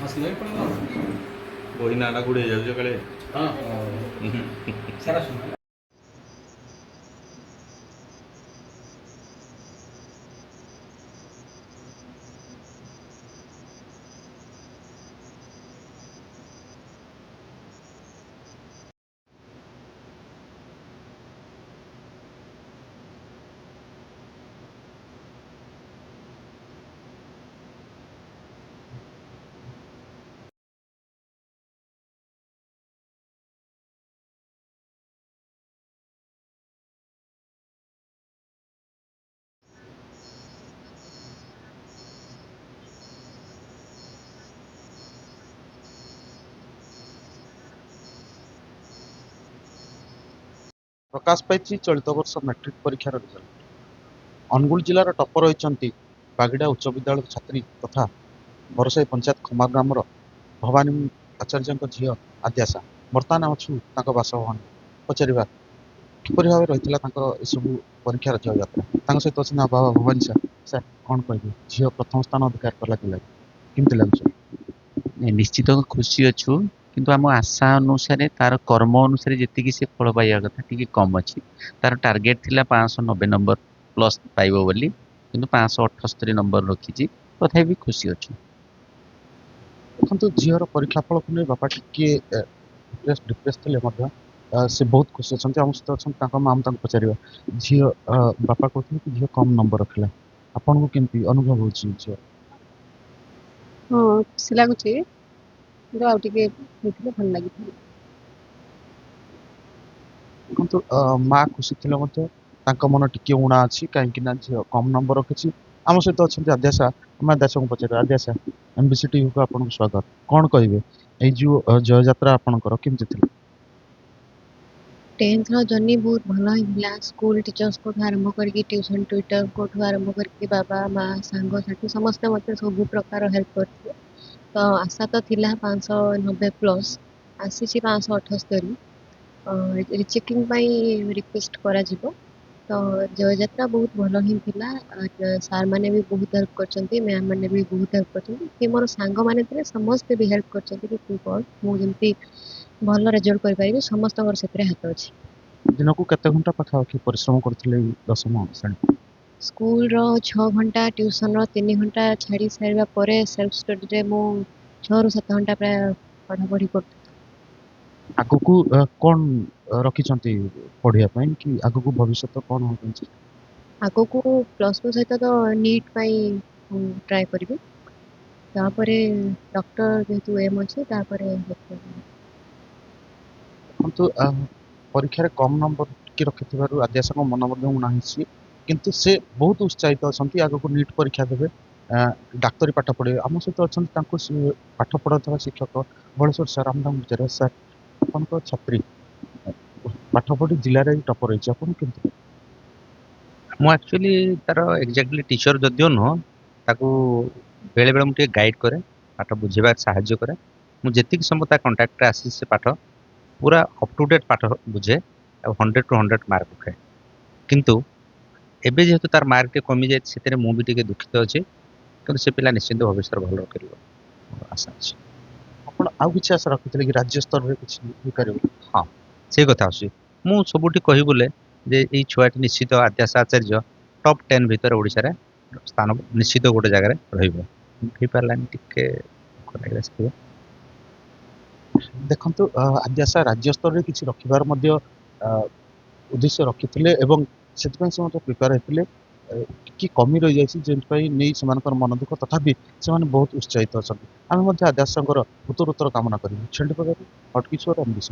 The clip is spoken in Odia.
ଆସିଲେ ପଳେଇଲା ବହି ନାଁଟା ଗୁଡେ ହେଇଯାଉଛି କାଳେ। ସାରା ଶୁଣ ପ୍ରକାଶ ପାଇଛି ଚଳିତ ବର୍ଷ ମାଟ୍ରିକ ପରୀକ୍ଷାର ରେଜଲ୍ଟ। ଅନୁଗୁଳ ଜିଲ୍ଲାର ଟପର ହୋଇଛନ୍ତି ବାଗିଡ଼ା ଉଚ୍ଚ ବିଦ୍ୟାଳୟର ଛାତ୍ରୀ ତଥା ବରସାଇ ପଞ୍ଚାୟତ ଖମାର ଗ୍ରାମର ଭବାନୀ ଆଚାର୍ଯ୍ୟଙ୍କ ଝିଅ ଆଦ୍ୟାଶା। ବର୍ତ୍ତମାନ ଅଛୁ ତାଙ୍କ ବାସଭବନ। ପଚାରିବା କିପରି ଭାବେ ରହିଥିଲା ତାଙ୍କର ଏସବୁ ପରୀକ୍ଷାର ଜୟଯାତ୍ରା। ତାଙ୍କ ସହିତ ଅଛନ୍ତି ବାବା ଭବାନୀ ସାର୍। ସାର୍ କ'ଣ କହିବେ, ଝିଅ ପ୍ରଥମ ସ୍ଥାନ ଅଧିକାର କଲା କି କେମିତି ଲାଗୁଛି? ନିଶ୍ଚିତ ଖୁସି ଅଛୁ, କିନ୍ତୁ ଆମ ଆଶା ଅନୁସାରେ ତାର କର୍ମ ଅନୁସାରେ ଯେତିକି ସେ ଫଳ ପାଇବା କଥା ଟିକେ କମ୍ ଅଛି। ତାର ଟାର୍ଗେଟ ଥିଲା 590 ନମ୍ବର ପ୍ଲସ୍ ପାଇବ ବୋଲି, କିନ୍ତୁ 578 ନମ୍ବର ରଖିଛି। ତଥାପି ଖୁସି ଅଛୁ। ଦେଖନ୍ତୁ, ଝିଅର ପରୀକ୍ଷା ଫଳକୁ ନେଇ ବାପା ଟିକେ ଡିପ୍ରେସ୍ ଥିଲେ ମଧ୍ୟ ସେ ବହୁତ ଖୁସି ଅଛନ୍ତି। ଆମ ସହିତ ଅଛନ୍ତି ତାଙ୍କ ମା। ତାଙ୍କୁ ପଚାରିବା, ଝିଅ ବାପା କହୁଥିଲେ କି ଝିଅ କମ୍ ନମ୍ବର ରଖିଲା, ଆପଣଙ୍କୁ କେମିତି ଅନୁଭବ ହେଉଛି ଝିଅ? ହଁ, ଖୁସି ଲାଗୁଛି, କିନ୍ତୁ ଆଉ ଟିକେ ହେଇଥିଲେ ଭଲ ଲାଗିଥାନ୍ତା। ଦେଖନ୍ତୁ, ମା ଖୁସି ଥିଲେ ମଧ୍ୟ ତାଙ୍କ ମନ ଟିକେ ଉଣା ଅଛି, କାହିଁକି ନା ଝିଅ କମ୍ ନମ୍ବର ରଖିଛି। ଆମ ସହିତ ଅଛନ୍ତି ଆଦ୍ୟାଶା। ଆମେ ଆଦ୍ୟାଶାଙ୍କୁ ପଚାରିବା, ଆଦ୍ୟାଶା, MBC ଟିଭିକୁ ଆପଣଙ୍କୁ ସ୍ୱାଗତ। କ'ଣ କହିବେ, ଏଇ ଯୋଉ ଜୟଯାତ୍ରା ଆପଣଙ୍କର କେମିତି ଥିଲା? 10th ଜର୍ଣ୍ଣି ବହୁତ ଭଲ ହେଇଥିଲା। ସ୍କୁଲ ଟିଚର୍ସଙ୍କଠୁ ଆରମ୍ଭ କରିକି ଟ୍ୟୁସନ୍ ଟ୍ୱିଟର୍ଙ୍କଠୁ ଆରମ୍ଭ କରିକି ବାବା ମା ସାଙ୍ଗସାଥି ସମସ୍ତେ ମୋତେ ସବୁ ପ୍ରକାର ହେଲ୍ପ କରିଥିଲେ। ତ ଆଶା ତ ଥିଲା 590 ପ୍ଲସ୍, ଆସିଛି 578। ରିଚେକିଂ ପାଇଁ ରିକ୍ୱେଷ୍ଟ କରାଯିବ। ତ ଜୟଯାତ୍ରା ବହୁତ ଭଲ ହିଁ ଥିଲା। ସାର୍ମାନେ ବି ବହୁତ ହେଲ୍ପ କରିଛନ୍ତି, ମ୍ୟାମ୍ ମାନେ ବି ବହୁତ ହେଲ୍ପ କରିଛନ୍ତି। କି ମୋର ସାଙ୍ଗମାନେ ଥିଲେ, ସମସ୍ତେ ବି ହେଲ୍ପ କରିଛନ୍ତି କି ତୁ ପଢ଼, ମୁଁ ଯେମିତି ଭଲ ରେଜଲ୍ଟ କରିପାରିବି, ସମସ୍ତଙ୍କର ସେଥିରେ ହାତ ଅଛି। ଦିନକୁ କେତେ ଘଣ୍ଟା ପାଖାପାଖି ପରିଶ୍ରମ କରୁଥିଲେ ଏଇ 10ମ ଶ୍ରେଣୀ? ସ୍କୁଲର 6 ଘଣ୍ଟା, ଟ୍ୟୁସନ୍ର 3 ଘଣ୍ଟା ଛାଡ଼ି ସାରିବା ପରେ ସେଲ୍ଫ ଷ୍ଟଡ଼ିରେ ମୁଁ 6ରୁ 7 ଘଣ୍ଟା ପ୍ରାୟ ପଢ଼ାପଢ଼ି କରୁଥିଲି। ଆଗକୁ କ'ଣ ରଖିଛନ୍ତି ପଢ଼ିବା ପାଇଁ, କି ଆଗକୁ ଭବିଷ୍ୟତ କ'ଣ ହେଉଛି? ଆଗକୁ +2 ସହିତ ତ ନିଟ୍ ପାଇଁ ଟ୍ରାଏ କରିବି। ତାପରେ ଡକ୍ଟର ଯେହେତୁ ଏମ୍ ଅଛି, ତାପରେ ଦେଖନ୍ତୁ, ପରୀକ୍ଷାରେ କମ୍ ନମ୍ବର ଟିକେ ରଖିଥିବାରୁ ଆଦ୍ୟାଶାଙ୍କ ମନ ମଧ୍ୟ ଉଣା ହେଇଛି, କିନ୍ତୁ ସେ ବହୁତ ଉତ୍ସାହିତ ଅଛନ୍ତି। ଆଗକୁ ନିଟ୍ ପରୀକ୍ଷା ଦେବେ, ଡାକ୍ତରୀ ପାଠ ପଢ଼ିବେ। ଆମ ସହିତ ଅଛନ୍ତି ତାଙ୍କୁ ପାଠ ପଢ଼ାଉଥିବା ଶିକ୍ଷକ ବଳେଶ୍ୱର ସାର୍। ଆମେ ତାଙ୍କୁ ପଚାରିବା, ସାର୍ ଆପଣଙ୍କ ଛାତ୍ରୀ ପାଠ ପଢ଼ି ଜିଲ୍ଲାରେ ଟପର ହେଇଛି, ଆପଣ କେମିତି? ମୁଁ ଆକ୍ଚୁଆଲି ତାର ଏକ୍ଜାକ୍ଟଲି ଟିଚର ଯଦିଓ ନୁହଁ, ତାକୁ ବେଳେବେଳେ ମୁଁ ଟିକେ ଗାଇଡ଼ କରେ, ପାଠ ବୁଝିବାକୁ ସାହାଯ୍ୟ କରେ। ମୁଁ ଯେତିକି ସମୟ ତା କଣ୍ଟାକ୍ଟରେ ଆସିଛି, ସେ ପାଠ ପୁରା ଅପ୍ ଟୁ ଡେଟ୍ ପାଠ ବୁଝେ ଆଉ 100ରୁ 100 ମାର୍କ ରଖେ। କିନ୍ତୁ ଏବେ ଯେହେତୁ ତାର ମାର୍କ ଟିକେ କମିଯାଇଛି, ସେଥିରେ ମୁଁ ବି ଟିକେ ଦୁଃଖିତ ଅଛି। କିନ୍ତୁ ସେ ପିଲା ନିଶ୍ଚିନ୍ତ ଭବିଷ୍ୟତରେ ଭଲ କରିବ, ଆଶା ଅଛି। ଆପଣ ଆଉ କିଛି ଆଶା ରଖିଥିଲେ କି ରାଜ୍ୟ ସ୍ତରରେ କିଛି ହେଇପାରିବ? ହଁ, ସେଇ କଥା ଆସୁଛି। ମୁଁ ସବୁଠି କହିବୁଲେ ଯେ ଏଇ ଛୁଆଟି ନିଶ୍ଚିତ ଆଦ୍ୟାଶା ଆଚାର୍ଯ୍ୟ ଟପ୍ 10 ଭିତରେ ଓଡ଼ିଶାରେ ସ୍ଥାନ ନିଶ୍ଚିତ ଗୋଟେ ଜାଗାରେ ରହିବ। ହେଇପାରିଲାନି, ଟିକେ ସେଥିପାଇଁ। ଦେଖନ୍ତୁ, ଆଦ୍ୟାଶା ରାଜ୍ୟ ସ୍ତରରେ କିଛି ରଖିବାର ମଧ୍ୟ ଉଦ୍ଦେଶ୍ୟ ରଖିଥିଲେ ଏବଂ ସେଥିପାଇଁ ସେ ମଧ୍ୟ ପ୍ରିପେୟାର ହେଇଥିଲେ। ଟିକେ କମି ରହିଯାଇଛି, ଯେଉଁଥିପାଇଁ ନେଇ ସେମାନଙ୍କର ମନ ଦୁଃଖ। ତଥାପି ସେମାନେ ବହୁତ ଉତ୍ସାହିତ ଅଛନ୍ତି। ଆମେ ମଧ୍ୟ ଆଦ୍ୟାଶାଙ୍କର ଉତ୍ତରୋତ୍ତର କାମନା କରିବୁ। ଛେଣ୍ଡିପଦାରୁ ହଟକିଶୋର, MBC।